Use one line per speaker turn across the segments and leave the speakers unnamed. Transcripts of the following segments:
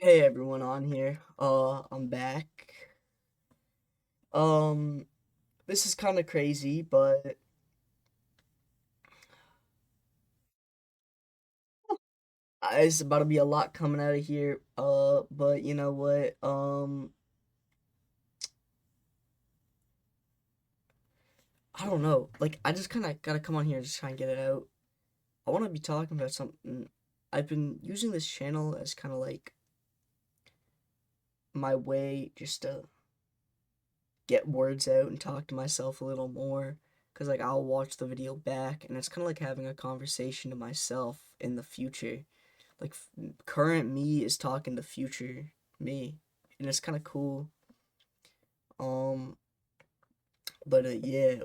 Hey everyone on here. I'm back. Um, this is kind of crazy, but it's about to be a lot coming out of here. But you know what? I don't know. Like, I just kind of gotta come on here and just try and get it out. I want to be talking about something. I've been using this channel as kind of like my way just to get words out and talk to myself a little more. Cause like I'll watch the video back, and it's kind of like having a conversation to myself in the future. Like current me is talking to future me, and it's kind of cool. um but yeah,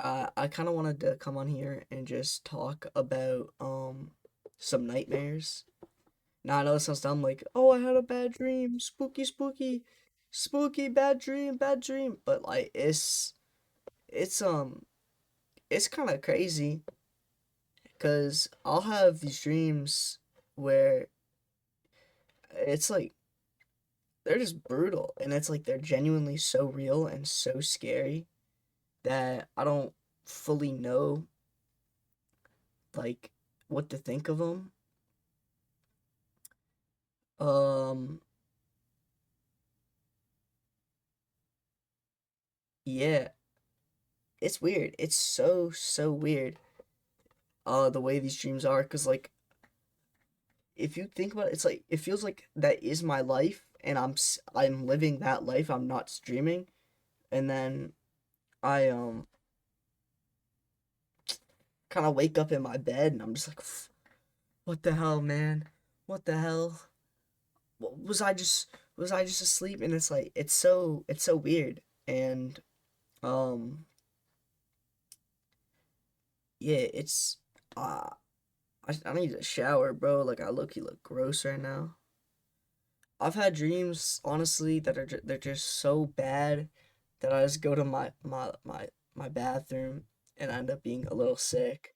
I kind of wanted to come on here and just talk about some nightmares. Now I know it sounds dumb, like, oh, I had a bad dream, spooky, spooky, spooky, bad dream, but like it's it's kind of crazy because I'll have these dreams where it's like they're just brutal, and it's like they're genuinely so real and so scary that I don't fully know like what to think of them. um yeah, it's weird, it's so weird, the way these dreams are, because like if you think about it, it's like it feels like that is my life, and I'm living that life, I'm not streaming. And then I kind of wake up in my bed, and I'm just like, what the hell, man, what the hell, was I just asleep? And it's like it's so weird. And um yeah, it's I need a shower, bro. Like, I look gross right now. I've had dreams, honestly, that they're just so bad that I just go to my bathroom and end up being a little sick.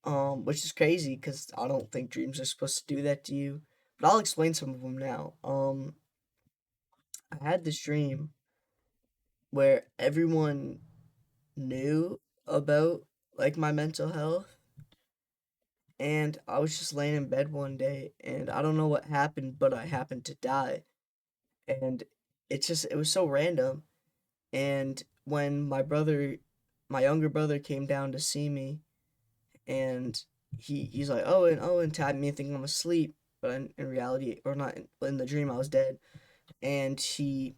Which is crazy because I don't think dreams are supposed to do that to you. But I'll explain some of them now. I had this dream where everyone knew about like my mental health, and I was just laying in bed one day, and I don't know what happened, but I happened to die. And it was so random. And when my younger brother came down to see me, and he's like, Owen tapped me thinking I'm asleep, but in reality, or not, in the dream, I was dead. And he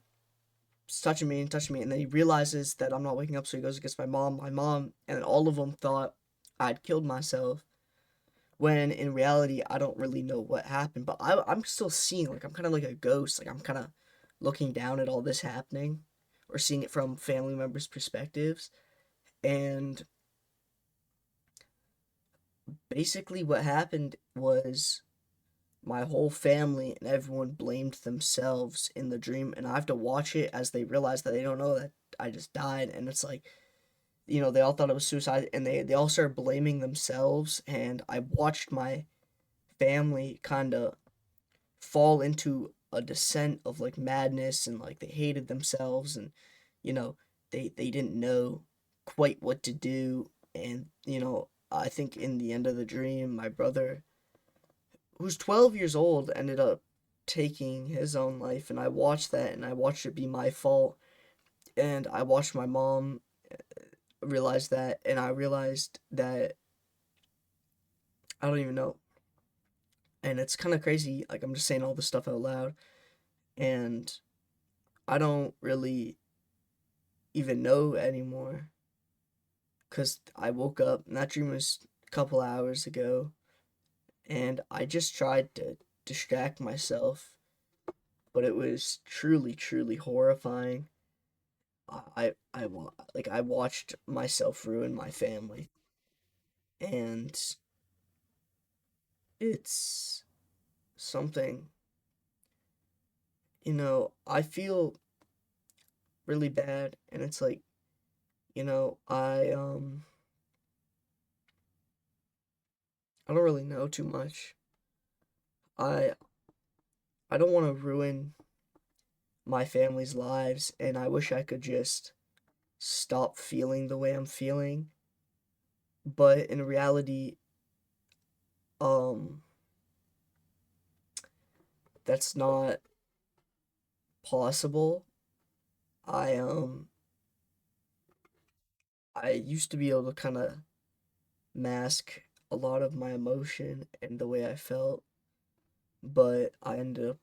touching me and touching me, and then he realizes that I'm not waking up, so he goes against my mom, and all of them thought I'd killed myself. When in reality, I don't really know what happened, but I'm still seeing, like, I'm kind of like a ghost, like I'm kind of looking down at all this happening, or seeing it from family members' perspectives. And basically, what happened was my whole family and everyone blamed themselves in the dream, and I have to watch it as they realize that they don't know that I just died. And it's like, they all thought it was suicide, and they all started blaming themselves. And I watched my family kind of fall into a descent of like madness, and like they hated themselves, and you know they didn't know quite what to do. And I think in the end of the dream, my brother, who's 12 years old, ended up taking his own life, and I watched that, and I watched it be my fault. And I watched my mom realize that, and I realized that I don't even know. And it's kind of crazy, like, I'm just saying all this stuff out loud, and I don't really even know anymore, because I woke up, and that dream was a couple hours ago, and I just tried to distract myself, but it was truly, truly horrifying. I watched myself ruin my family, and it's something, I feel really bad, and it's like, I don't really know too much. I don't want to ruin my family's lives, and I wish I could just stop feeling the way I'm feeling. But in reality, um, that's not possible. I um I used to be able to kind of mask a lot of my emotion and the way I felt, but I ended up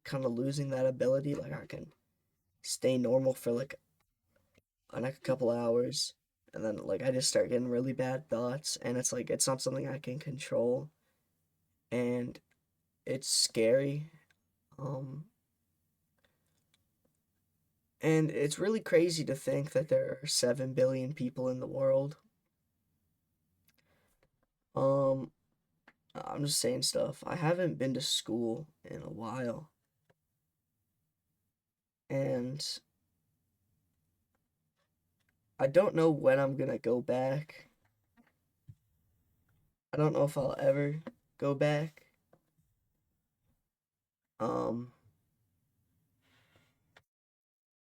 kind of losing that ability. Like I can stay normal for like a couple hours, and then like I just start getting really bad thoughts, and it's like it's not something I can control, and it's scary. Um, and it's really crazy to think that there are 7 billion people in the world. Um, I'm just saying stuff. I haven't been to school in a while, and I don't know when I'm gonna go back. I don't know if I'll ever go back. Um,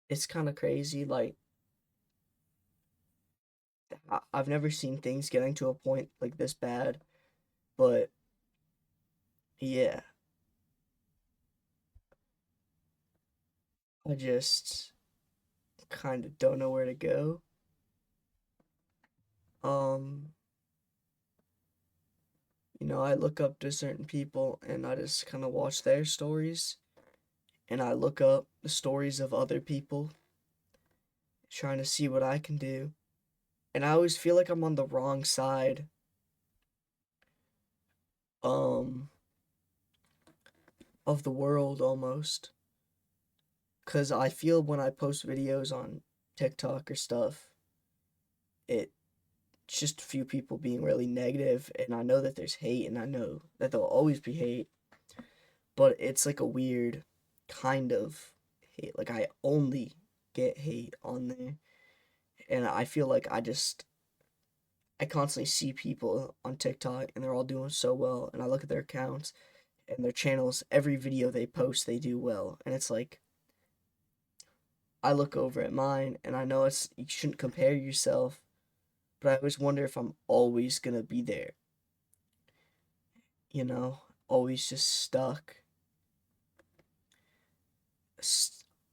it's kind of crazy. Like I've never seen things getting to a point like this bad, but yeah, I just kind of don't know where to go. Um, I look up to certain people and I just kind of watch their stories, and I look up the stories of other people trying to see what I can do. And I always feel like I'm on the wrong side um of the world almost, cuz I feel when I post videos on TikTok or stuff, it's just a few people being really negative, and I know that there's hate, and I know that there'll always be hate, but it's like a weird kind of hate. Like I only get hate on there, and I feel like I constantly see people on TikTok and they're all doing so well, and I look at their accounts and their channels, every video they post they do well, and it's like I look over at mine and I know it's you shouldn't compare yourself, but I always wonder if I'm always gonna be there, you know, always just stuck,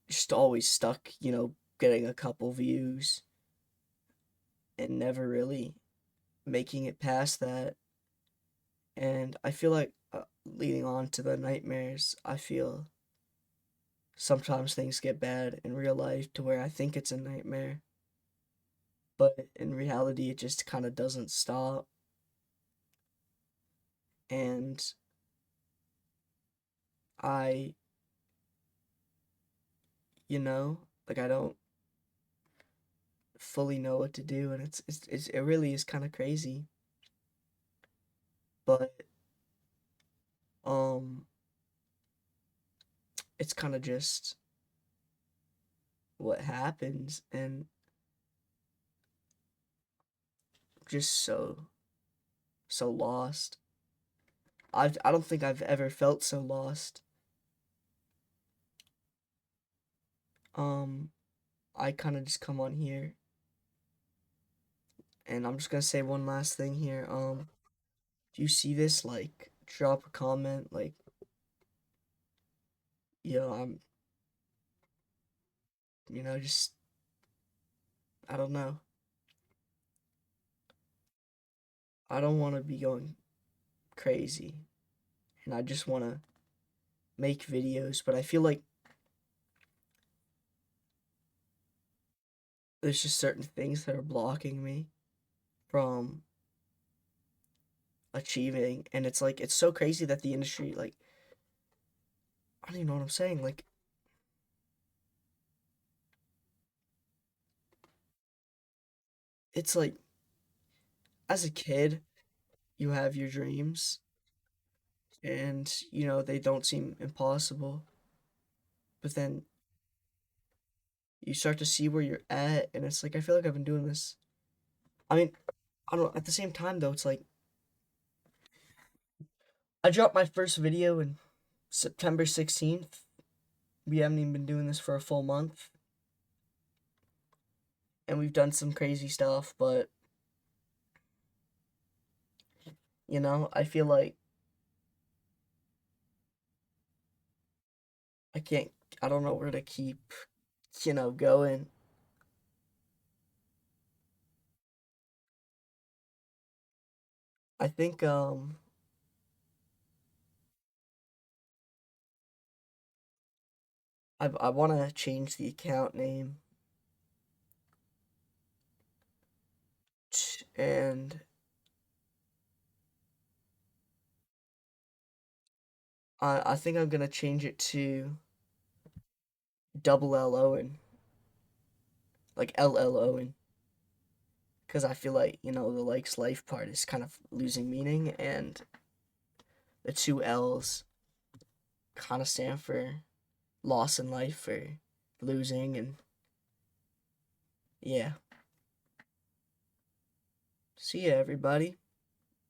just always stuck, getting a couple views and never really making it past that. And I feel like leading on to the nightmares, I feel sometimes things get bad in real life to where I think it's a nightmare, but in reality, it just kind of doesn't stop. And I, like I don't fully know what to do, and it really is kind of crazy. But um, it's kind of just what happens, and just so lost. I don't think I've ever felt so lost. Um, I kind of just come on here, and I'm just gonna say one last thing here. Do you see this? Like, drop a comment. Like, I'm, just I don't know. I don't want to be going crazy, and I just want to make videos, but I feel like there's just certain things that are blocking me from achieving, and it's like it's so crazy that the industry, like, I don't even know what I'm saying. Like, it's like as a kid, you have your dreams, and they don't seem impossible, but then you start to see where you're at, and it's like I feel like I've been doing this. I mean, I don't know. At the same time, though, it's like I dropped my first video in September 16th. We haven't even been doing this for a full month. And we've done some crazy stuff, but I feel like I can't I don't know where to keep, going. I think I want to change the account name, and I think I'm gonna change it to Double L Owen, like LL Owen, because I feel like the likes life part is kind of losing meaning, and the two L's kind of stand for loss in life or losing, and yeah. See ya, everybody.